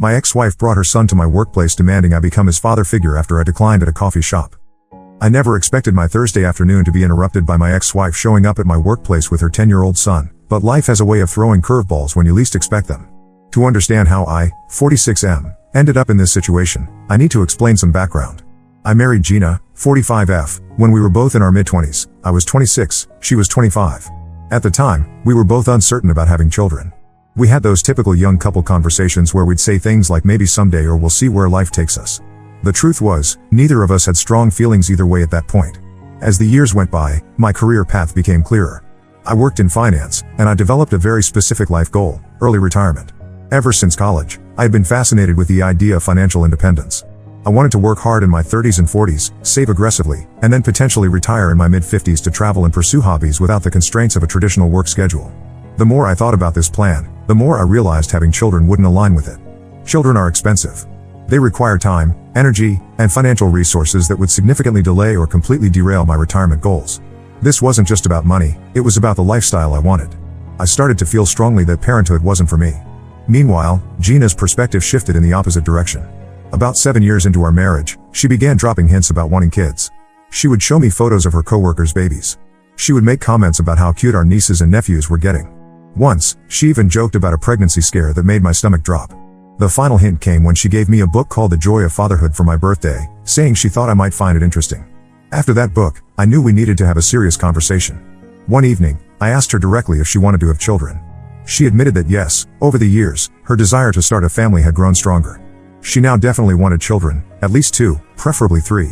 My ex-wife brought her son to my workplace demanding I become his father figure after I declined at a coffee shop. I never expected my Thursday afternoon to be interrupted by my ex-wife showing up at my workplace with her 10-year-old son, but life has a way of throwing curveballs when you least expect them. To understand how I, 46M, ended up in this situation, I need to explain some background. I married Gina, 45F, when we were both in our mid-20s. I was 26, she was 25. At the time, we were both uncertain about having children. We had those typical young couple conversations where we'd say things like maybe someday or we'll see where life takes us. The truth was, neither of us had strong feelings either way at that point. As the years went by, my career path became clearer. I worked in finance, and I developed a very specific life goal: early retirement. Ever since college, I had been fascinated with the idea of financial independence. I wanted to work hard in my 30s and 40s, save aggressively, and then potentially retire in my mid-50s to travel and pursue hobbies without the constraints of a traditional work schedule. The more I thought about this plan, the more I realized having children wouldn't align with it. Children are expensive. They require time, energy, and financial resources that would significantly delay or completely derail my retirement goals. This wasn't just about money, it was about the lifestyle I wanted. I started to feel strongly that parenthood wasn't for me. Meanwhile, Gina's perspective shifted in the opposite direction. About 7 years into our marriage, she began dropping hints about wanting kids. She would show me photos of her coworkers' babies. She would make comments about how cute our nieces and nephews were getting. Once, she even joked about a pregnancy scare that made my stomach drop. The final hint came when she gave me a book called The Joy of Fatherhood for my birthday, saying she thought I might find it interesting. After that book, I knew we needed to have a serious conversation. One evening, I asked her directly if she wanted to have children. She admitted that yes, over the years, her desire to start a family had grown stronger. She now definitely wanted children, at least 2, preferably 3.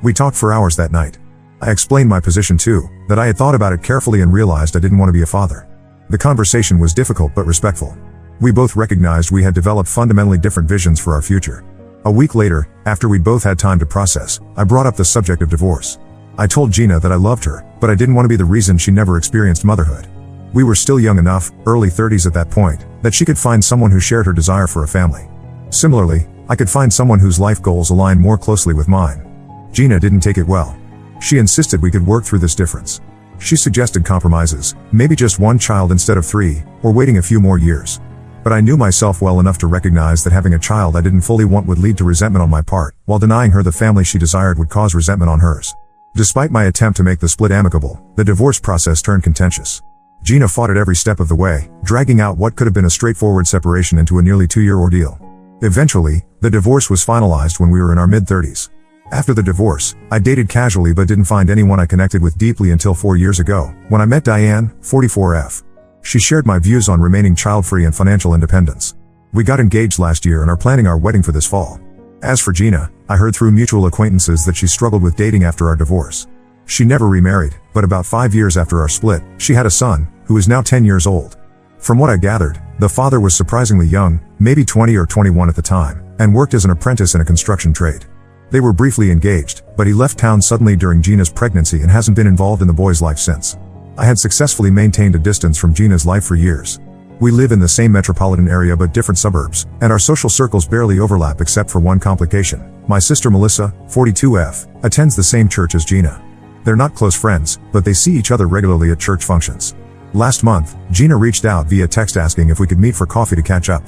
We talked for hours that night. I explained my position too, that I had thought about it carefully and realized I didn't want to be a father. The conversation was difficult but respectful. We both recognized we had developed fundamentally different visions for our future. A week later, after we'd both had time to process, I brought up the subject of divorce. I told Gina that I loved her, but I didn't want to be the reason she never experienced motherhood. We were still young enough, early 30s at that point, that she could find someone who shared her desire for a family. Similarly, I could find someone whose life goals aligned more closely with mine. Gina didn't take it well. She insisted we could work through this difference. She suggested compromises, maybe just 1 child instead of 3, or waiting a few more years. But I knew myself well enough to recognize that having a child I didn't fully want would lead to resentment on my part, while denying her the family she desired would cause resentment on hers. Despite my attempt to make the split amicable, the divorce process turned contentious. Gina fought it every step of the way, dragging out what could have been a straightforward separation into a nearly 2-year ordeal. Eventually, the divorce was finalized when we were in our mid-30s. After the divorce, I dated casually but didn't find anyone I connected with deeply until 4 years ago, when I met Diane, 44F. She shared my views on remaining child-free and financial independence. We got engaged last year and are planning our wedding for this fall. As for Gina, I heard through mutual acquaintances that she struggled with dating after our divorce. She never remarried, but about 5 years after our split, she had a son, who is now 10 years old. From what I gathered, the father was surprisingly young, maybe 20 or 21 at the time, and worked as an apprentice in a construction trade. They were briefly engaged, but he left town suddenly during Gina's pregnancy and hasn't been involved in the boy's life since. I had successfully maintained a distance from Gina's life for years. We live in the same metropolitan area but different suburbs, and our social circles barely overlap except for one complication. My sister Melissa, 42F, attends the same church as Gina. They're not close friends, but they see each other regularly at church functions. Last month, Gina reached out via text asking if we could meet for coffee to catch up.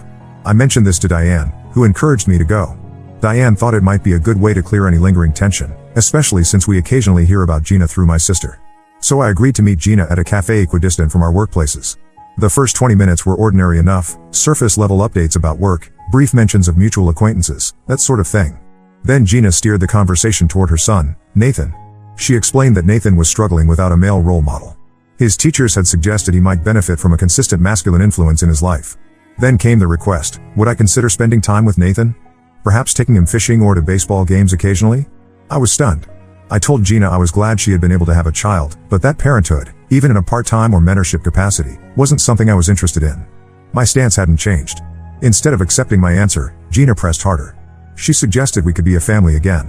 I mentioned this to Diane, who encouraged me to go. Diane thought it might be a good way to clear any lingering tension, especially since we occasionally hear about Gina through my sister. So I agreed to meet Gina at a cafe equidistant from our workplaces. The first 20 minutes were ordinary enough, surface-level updates about work, brief mentions of mutual acquaintances, that sort of thing. Then Gina steered the conversation toward her son, Nathan. She explained that Nathan was struggling without a male role model. His teachers had suggested he might benefit from a consistent masculine influence in his life. Then came the request, would I consider spending time with Nathan? Perhaps taking him fishing or to baseball games occasionally? I was stunned. I told Gina I was glad she had been able to have a child, but that parenthood, even in a part-time or mentorship capacity, wasn't something I was interested in. My stance hadn't changed. Instead of accepting my answer, Gina pressed harder. She suggested we could be a family again.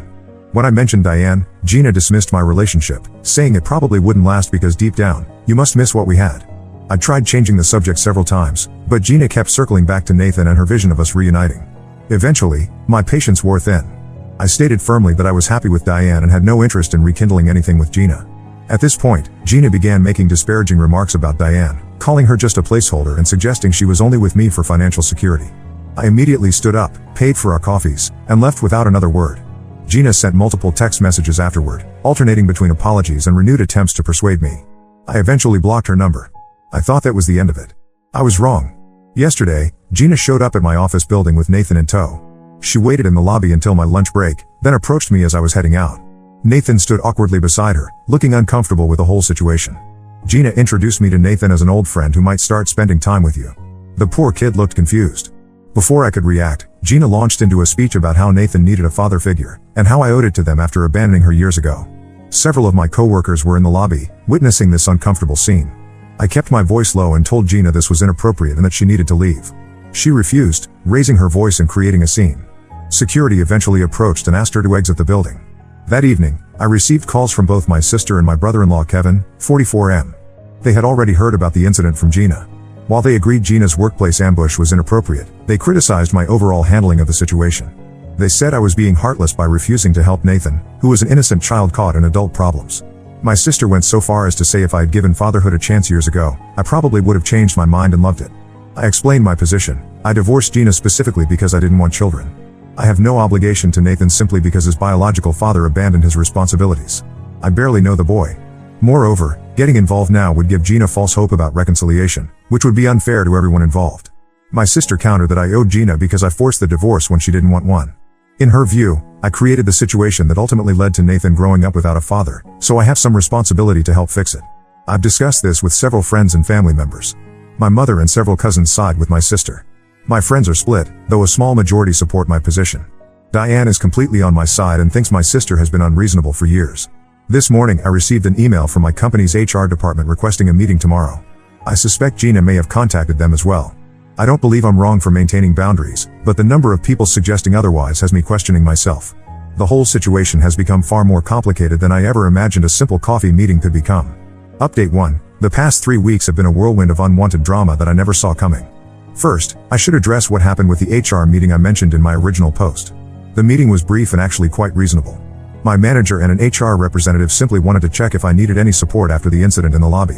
When I mentioned Diane, Gina dismissed my relationship, saying it probably wouldn't last because deep down, you must miss what we had. I tried changing the subject several times, but Gina kept circling back to Nathan and her vision of us reuniting. Eventually, my patience wore thin. I stated firmly that I was happy with Diane and had no interest in rekindling anything with Gina. At this point, Gina began making disparaging remarks about Diane, calling her just a placeholder and suggesting she was only with me for financial security. I immediately stood up, paid for our coffees, and left without another word. Gina sent multiple text messages afterward, alternating between apologies and renewed attempts to persuade me. I eventually blocked her number. I thought that was the end of it. I was wrong. Yesterday, Gina showed up at my office building with Nathan in tow. She waited in the lobby until my lunch break, then approached me as I was heading out. Nathan stood awkwardly beside her, looking uncomfortable with the whole situation. Gina introduced me to Nathan as an old friend who might start spending time with you. The poor kid looked confused. Before I could react, Gina launched into a speech about how Nathan needed a father figure, and how I owed it to them after abandoning her years ago. Several of my coworkers were in the lobby, witnessing this uncomfortable scene. I kept my voice low and told Gina this was inappropriate and that she needed to leave. She refused, raising her voice and creating a scene. Security eventually approached and asked her to exit the building. That evening, I received calls from both my sister and my brother-in-law Kevin, 44M. They had already heard about the incident from Gina. While they agreed Gina's workplace ambush was inappropriate, they criticized my overall handling of the situation. They said I was being heartless by refusing to help Nathan, who was an innocent child caught in adult problems. My sister went so far as to say if I had given fatherhood a chance years ago, I probably would have changed my mind and loved it. I explained my position. I divorced Gina specifically because I didn't want children. I have no obligation to Nathan simply because his biological father abandoned his responsibilities. I barely know the boy. Moreover, getting involved now would give Gina false hope about reconciliation, which would be unfair to everyone involved. My sister countered that I owed Gina because I forced the divorce when she didn't want one. In her view, I created the situation that ultimately led to Nathan growing up without a father, so I have some responsibility to help fix it. I've discussed this with several friends and family members. My mother and several cousins side with my sister. My friends are split, though a small majority support my position. Diane is completely on my side and thinks my sister has been unreasonable for years. This morning I received an email from my company's HR department requesting a meeting tomorrow. I suspect Gina may have contacted them as well. I don't believe I'm wrong for maintaining boundaries, but the number of people suggesting otherwise has me questioning myself. The whole situation has become far more complicated than I ever imagined a simple coffee meeting could become. Update 1. The past 3 weeks have been a whirlwind of unwanted drama that I never saw coming. First, I should address what happened with the HR meeting I mentioned in my original post. The meeting was brief and actually quite reasonable. My manager and an HR representative simply wanted to check if I needed any support after the incident in the lobby.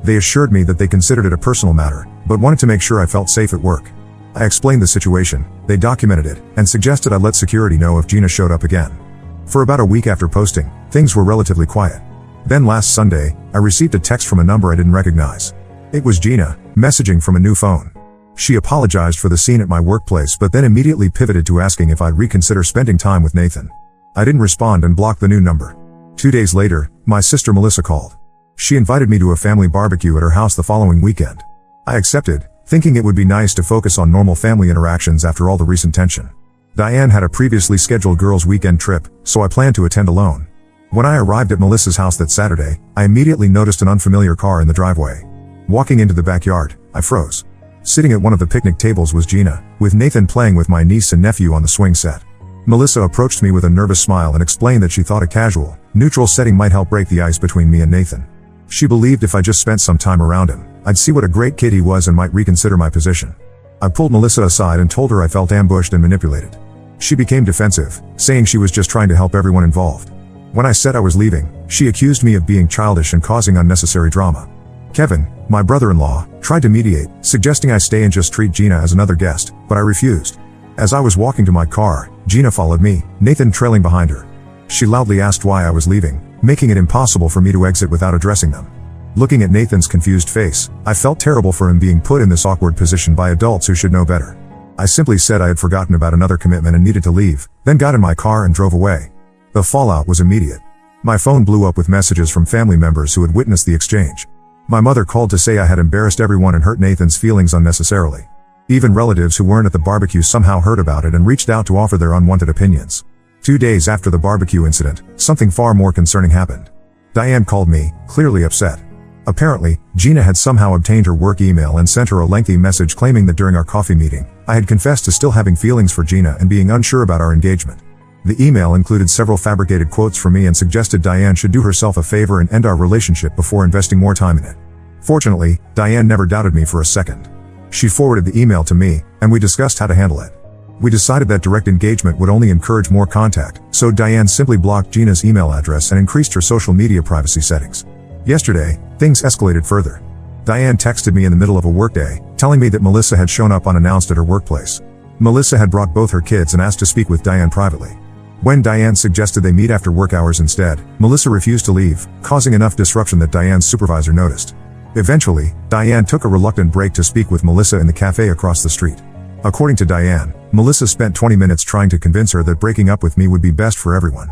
They assured me that they considered it a personal matter, but wanted to make sure I felt safe at work. I explained the situation, they documented it, and suggested I let security know if Gina showed up again. For about a week after posting, things were relatively quiet. Then last Sunday, I received a text from a number I didn't recognize. It was Gina, messaging from a new phone. She apologized for the scene at my workplace but then immediately pivoted to asking if I'd reconsider spending time with Nathan. I didn't respond and blocked the new number. 2 days later, my sister Melissa called. She invited me to a family barbecue at her house the following weekend. I accepted, thinking it would be nice to focus on normal family interactions after all the recent tension. Diane had a previously scheduled girls' weekend trip, so I planned to attend alone. When I arrived at Melissa's house that Saturday, I immediately noticed an unfamiliar car in the driveway. Walking into the backyard, I froze. Sitting at one of the picnic tables was Gina, with Nathan playing with my niece and nephew on the swing set. Melissa approached me with a nervous smile and explained that she thought a casual, neutral setting might help break the ice between me and Nathan. She believed if I just spent some time around him, I'd see what a great kid he was and might reconsider my position. I pulled Melissa aside and told her I felt ambushed and manipulated. She became defensive, saying she was just trying to help everyone involved. When I said I was leaving, she accused me of being childish and causing unnecessary drama. Kevin, my brother-in-law, tried to mediate, suggesting I stay and just treat Gina as another guest, but I refused. As I was walking to my car, Gina followed me, Nathan trailing behind her. She loudly asked why I was leaving, making it impossible for me to exit without addressing them. Looking at Nathan's confused face, I felt terrible for him being put in this awkward position by adults who should know better. I simply said I had forgotten about another commitment and needed to leave, then got in my car and drove away. The fallout was immediate. My phone blew up with messages from family members who had witnessed the exchange. My mother called to say I had embarrassed everyone and hurt Nathan's feelings unnecessarily. Even relatives who weren't at the barbecue somehow heard about it and reached out to offer their unwanted opinions. 2 days after the barbecue incident, something far more concerning happened. Diane called me, clearly upset. Apparently, Gina had somehow obtained her work email and sent her a lengthy message claiming that during our coffee meeting, I had confessed to still having feelings for Gina and being unsure about our engagement. The email included several fabricated quotes from me and suggested Diane should do herself a favor and end our relationship before investing more time in it. Fortunately, Diane never doubted me for a second. She forwarded the email to me, and we discussed how to handle it. We decided that direct engagement would only encourage more contact, so Diane simply blocked Gina's email address and increased her social media privacy settings. Yesterday, things escalated further. Diane texted me in the middle of a workday, telling me that Melissa had shown up unannounced at her workplace. Melissa had brought both her kids and asked to speak with Diane privately. When Diane suggested they meet after work hours instead, Melissa refused to leave, causing enough disruption that Diane's supervisor noticed. Eventually, Diane took a reluctant break to speak with Melissa in the cafe across the street. According to Diane, Melissa spent 20 minutes trying to convince her that breaking up with me would be best for everyone.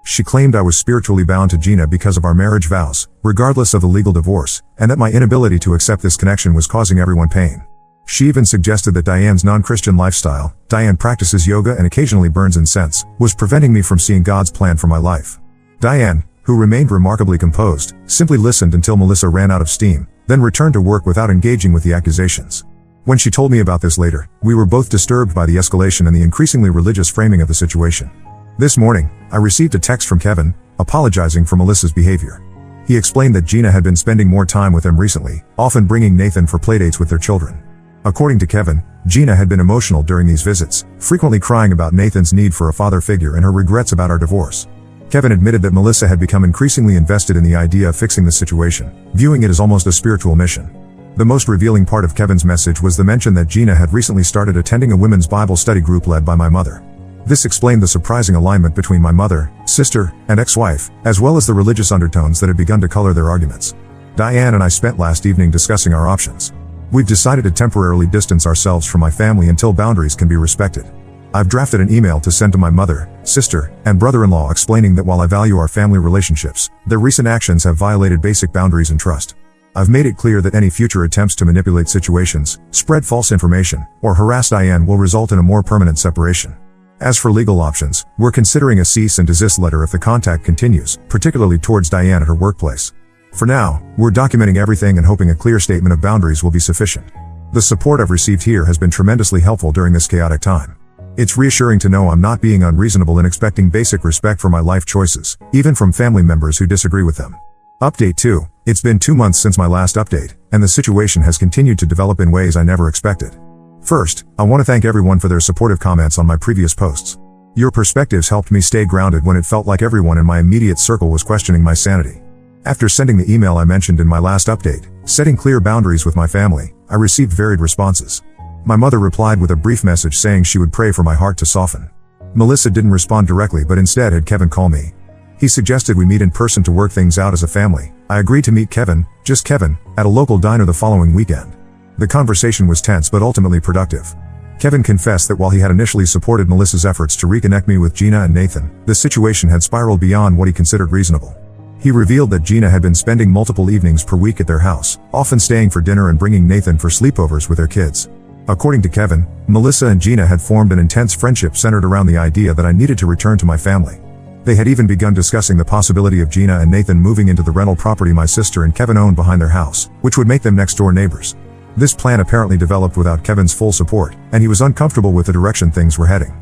She claimed I was spiritually bound to Gina because of our marriage vows, regardless of the legal divorce, and that my inability to accept this connection was causing everyone pain. She even suggested that Diane's non-Christian lifestyle, Diane practices yoga and occasionally burns incense, was preventing me from seeing God's plan for my life. Diane, who remained remarkably composed, simply listened until Melissa ran out of steam, then returned to work without engaging with the accusations. When she told me about this later, we were both disturbed by the escalation and the increasingly religious framing of the situation. This morning, I received a text from Kevin, apologizing for Melissa's behavior. He explained that Gina had been spending more time with them recently, often bringing Nathan for playdates with their children. According to Kevin, Gina had been emotional during these visits, frequently crying about Nathan's need for a father figure and her regrets about our divorce. Kevin admitted that Melissa had become increasingly invested in the idea of fixing the situation, viewing it as almost a spiritual mission. The most revealing part of Kevin's message was the mention that Gina had recently started attending a women's Bible study group led by my mother. This explained the surprising alignment between my mother, sister, and ex-wife, as well as the religious undertones that had begun to color their arguments. Diane and I spent last evening discussing our options. We've decided to temporarily distance ourselves from my family until boundaries can be respected. I've drafted an email to send to my mother, sister, and brother-in-law explaining that while I value our family relationships, their recent actions have violated basic boundaries and trust. I've made it clear that any future attempts to manipulate situations, spread false information, or harass Diane will result in a more permanent separation. As for legal options, we're considering a cease and desist letter if the contact continues, particularly towards Diane at her workplace. For now, we're documenting everything and hoping a clear statement of boundaries will be sufficient. The support I've received here has been tremendously helpful during this chaotic time. It's reassuring to know I'm not being unreasonable in expecting basic respect for my life choices, even from family members who disagree with them. Update 2. It's been 2 months since my last update, and the situation has continued to develop in ways I never expected. First, I want to thank everyone for their supportive comments on my previous posts. Your perspectives helped me stay grounded when it felt like everyone in my immediate circle was questioning my sanity. After sending the email I mentioned in my last update, setting clear boundaries with my family, I received varied responses. My mother replied with a brief message saying she would pray for my heart to soften. Melissa didn't respond directly but instead had Kevin call me. He suggested we meet in person to work things out as a family. I agreed to meet Kevin, just Kevin, at a local diner the following weekend. The conversation was tense but ultimately productive. Kevin confessed that while he had initially supported Melissa's efforts to reconnect me with Gina and Nathan, the situation had spiraled beyond what he considered reasonable. He revealed that Gina had been spending multiple evenings per week at their house, often staying for dinner and bringing Nathan for sleepovers with their kids. According to Kevin, Melissa and Gina had formed an intense friendship centered around the idea that I needed to return to my family. They had even begun discussing the possibility of Gina and Nathan moving into the rental property my sister and Kevin owned behind their house, which would make them next-door neighbors. This plan apparently developed without Kevin's full support, and he was uncomfortable with the direction things were heading.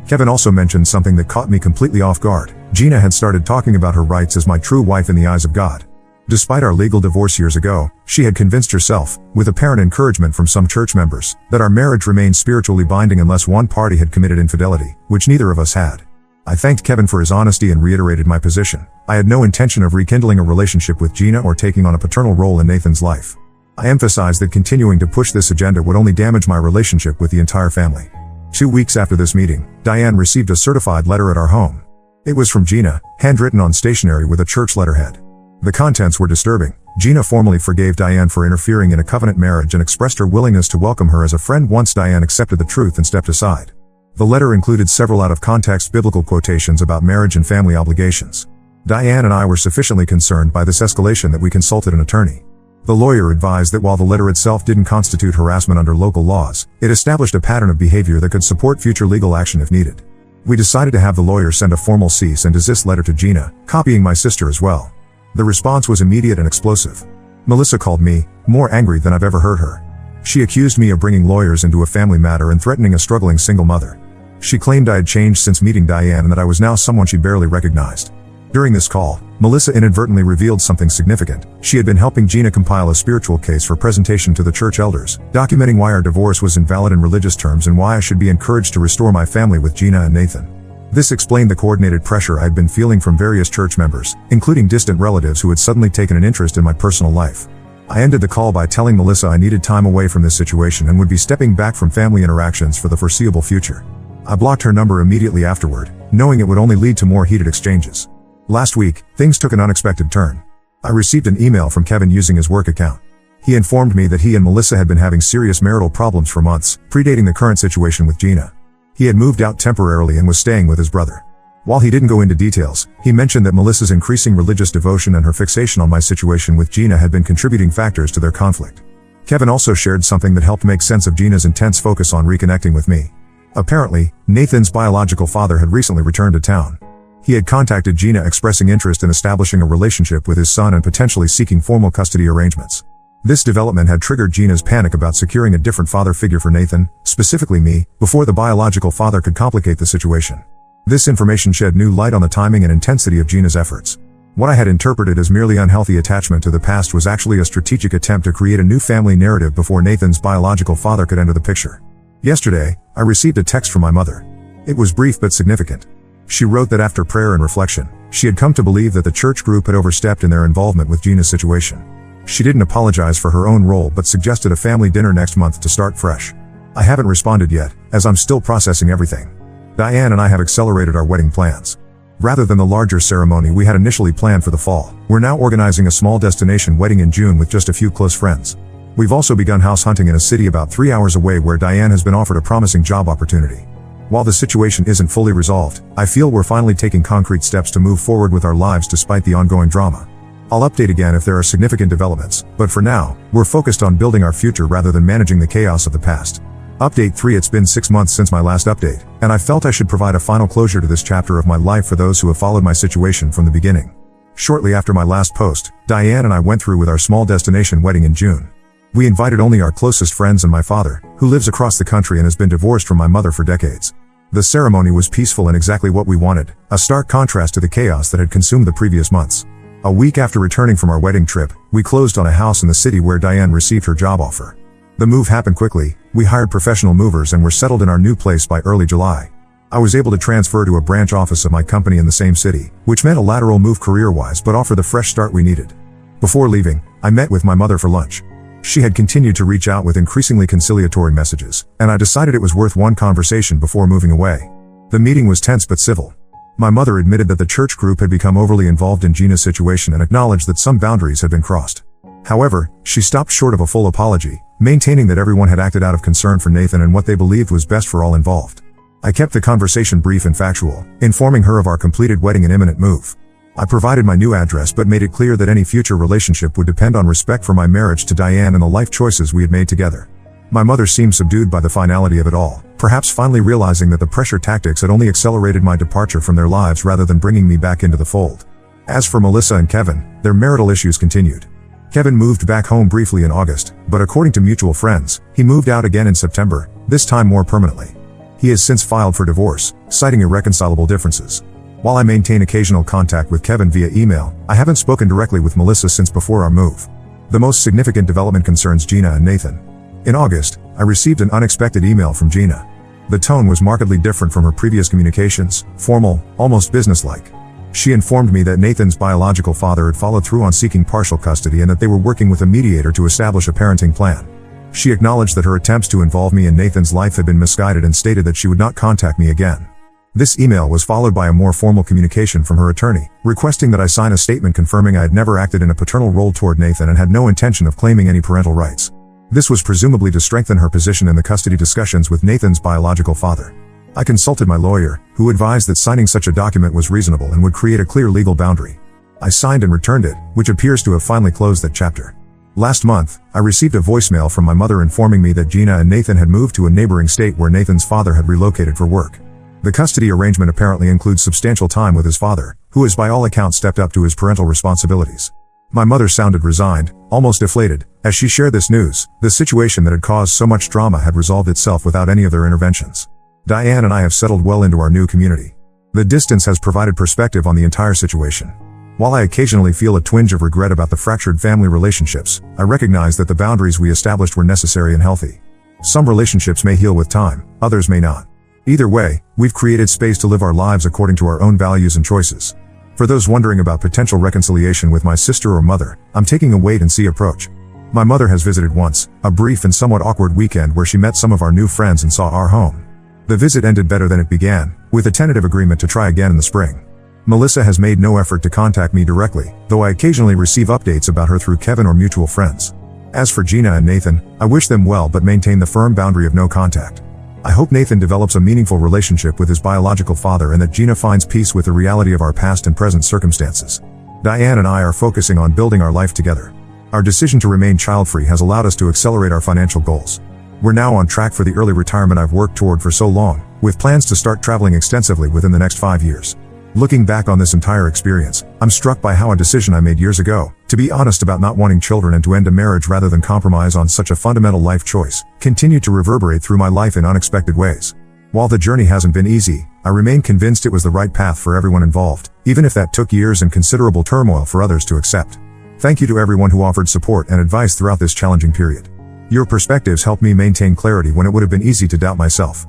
Kevin also mentioned something that caught me completely off guard. Gina had started talking about her rights as my true wife in the eyes of God. Despite our legal divorce years ago, she had convinced herself, with apparent encouragement from some church members, that our marriage remained spiritually binding unless one party had committed infidelity, which neither of us had. I thanked Kevin for his honesty and reiterated my position. I had no intention of rekindling a relationship with Gina or taking on a paternal role in Nathan's life. I emphasized that continuing to push this agenda would only damage my relationship with the entire family. 2 weeks after this meeting, Diane received a certified letter at our home. It was from Gina, handwritten on stationery with a church letterhead. The contents were disturbing. Gina formally forgave Diane for interfering in a covenant marriage and expressed her willingness to welcome her as a friend once Diane accepted the truth and stepped aside. The letter included several out-of-context biblical quotations about marriage and family obligations. Diane and I were sufficiently concerned by this escalation that we consulted an attorney. The lawyer advised that while the letter itself didn't constitute harassment under local laws, it established a pattern of behavior that could support future legal action if needed. We decided to have the lawyer send a formal cease and desist letter to Gina, copying my sister as well. The response was immediate and explosive. Melissa called me, more angry than I've ever heard her. She accused me of bringing lawyers into a family matter and threatening a struggling single mother. She claimed I had changed since meeting Diane and that I was now someone she barely recognized. During this call, Melissa inadvertently revealed something significant. She had been helping Gina compile a spiritual case for presentation to the church elders, documenting why our divorce was invalid in religious terms and why I should be encouraged to restore my family with Gina and Nathan. This explained the coordinated pressure I had been feeling from various church members, including distant relatives who had suddenly taken an interest in my personal life. I ended the call by telling Melissa I needed time away from this situation and would be stepping back from family interactions for the foreseeable future. I blocked her number immediately afterward, knowing it would only lead to more heated exchanges. Last week, things took an unexpected turn. I received an email from Kevin using his work account. He informed me that he and Melissa had been having serious marital problems for months, predating the current situation with Gina. He had moved out temporarily and was staying with his brother. While he didn't go into details, he mentioned that Melissa's increasing religious devotion and her fixation on my situation with Gina had been contributing factors to their conflict. Kevin also shared something that helped make sense of Gina's intense focus on reconnecting with me. Apparently, Nathan's biological father had recently returned to town. He had contacted Gina expressing interest in establishing a relationship with his son and potentially seeking formal custody arrangements. This development had triggered Gina's panic about securing a different father figure for Nathan, specifically me, before the biological father could complicate the situation. This information shed new light on the timing and intensity of Gina's efforts. What I had interpreted as merely unhealthy attachment to the past was actually a strategic attempt to create a new family narrative before Nathan's biological father could enter the picture. Yesterday, I received a text from my mother. It was brief but significant. She wrote that after prayer and reflection, she had come to believe that the church group had overstepped in their involvement with Gina's situation. She didn't apologize for her own role but suggested a family dinner next month to start fresh. I haven't responded yet, as I'm still processing everything. Diane and I have accelerated our wedding plans. Rather than the larger ceremony we had initially planned for the fall, we're now organizing a small destination wedding in June with just a few close friends. We've also begun house hunting in a city about 3 hours away where Diane has been offered a promising job opportunity. While the situation isn't fully resolved, I feel we're finally taking concrete steps to move forward with our lives despite the ongoing drama. I'll update again if there are significant developments, but for now, we're focused on building our future rather than managing the chaos of the past. Update 3. It's been 6 months since my last update, and I felt I should provide a final closure to this chapter of my life for those who have followed my situation from the beginning. Shortly after my last post, Diane and I went through with our small destination wedding in June. We invited only our closest friends and my father, who lives across the country and has been divorced from my mother for decades. The ceremony was peaceful and exactly what we wanted, a stark contrast to the chaos that had consumed the previous months. A week after returning from our wedding trip, we closed on a house in the city where Diane received her job offer. The move happened quickly, we hired professional movers and were settled in our new place by early July. I was able to transfer to a branch office of my company in the same city, which meant a lateral move career-wise but offered the fresh start we needed. Before leaving, I met with my mother for lunch. She had continued to reach out with increasingly conciliatory messages, and I decided it was worth one conversation before moving away. The meeting was tense but civil. My mother admitted that the church group had become overly involved in Gina's situation and acknowledged that some boundaries had been crossed. However, she stopped short of a full apology, maintaining that everyone had acted out of concern for Nathan and what they believed was best for all involved. I kept the conversation brief and factual, informing her of our completed wedding and imminent move. I provided my new address but made it clear that any future relationship would depend on respect for my marriage to Diane and the life choices we had made together. My mother seemed subdued by the finality of it all, perhaps finally realizing that the pressure tactics had only accelerated my departure from their lives rather than bringing me back into the fold. As for Melissa and Kevin, their marital issues continued. Kevin moved back home briefly in August, but according to mutual friends, he moved out again in September, this time more permanently. He has since filed for divorce, citing irreconcilable differences. While I maintain occasional contact with Kevin via email, I haven't spoken directly with Melissa since before our move. The most significant development concerns Gina and Nathan. In August, I received an unexpected email from Gina. The tone was markedly different from her previous communications, formal, almost businesslike. She informed me that Nathan's biological father had followed through on seeking partial custody and that they were working with a mediator to establish a parenting plan. She acknowledged that her attempts to involve me in Nathan's life had been misguided and stated that she would not contact me again. This email was followed by a more formal communication from her attorney, requesting that I sign a statement confirming I had never acted in a paternal role toward Nathan and had no intention of claiming any parental rights. This was presumably to strengthen her position in the custody discussions with Nathan's biological father. I consulted my lawyer, who advised that signing such a document was reasonable and would create a clear legal boundary. I signed and returned it, which appears to have finally closed that chapter. Last month, I received a voicemail from my mother informing me that Gina and Nathan had moved to a neighboring state where Nathan's father had relocated for work. The custody arrangement apparently includes substantial time with his father, who has by all accounts stepped up to his parental responsibilities. My mother sounded resigned, almost deflated, as she shared this news. The situation that had caused so much drama had resolved itself without any of their interventions. Diane and I have settled well into our new community. The distance has provided perspective on the entire situation. While I occasionally feel a twinge of regret about the fractured family relationships, I recognize that the boundaries we established were necessary and healthy. Some relationships may heal with time, others may not. Either way, we've created space to live our lives according to our own values and choices. For those wondering about potential reconciliation with my sister or mother, I'm taking a wait-and-see approach. My mother has visited once, a brief and somewhat awkward weekend where she met some of our new friends and saw our home. The visit ended better than it began, with a tentative agreement to try again in the spring. Melissa has made no effort to contact me directly, though I occasionally receive updates about her through Kevin or mutual friends. As for Gina and Nathan, I wish them well but maintain the firm boundary of no contact. I hope Nathan develops a meaningful relationship with his biological father and that Gina finds peace with the reality of our past and present circumstances. Diane and I are focusing on building our life together. Our decision to remain child-free has allowed us to accelerate our financial goals. We're now on track for the early retirement I've worked toward for so long, with plans to start traveling extensively within the next 5 years. Looking back on this entire experience, I'm struck by how a decision I made years ago, to be honest about not wanting children and to end a marriage rather than compromise on such a fundamental life choice, continued to reverberate through my life in unexpected ways. While the journey hasn't been easy, I remain convinced it was the right path for everyone involved, even if that took years and considerable turmoil for others to accept. Thank you to everyone who offered support and advice throughout this challenging period. Your perspectives helped me maintain clarity when it would have been easy to doubt myself.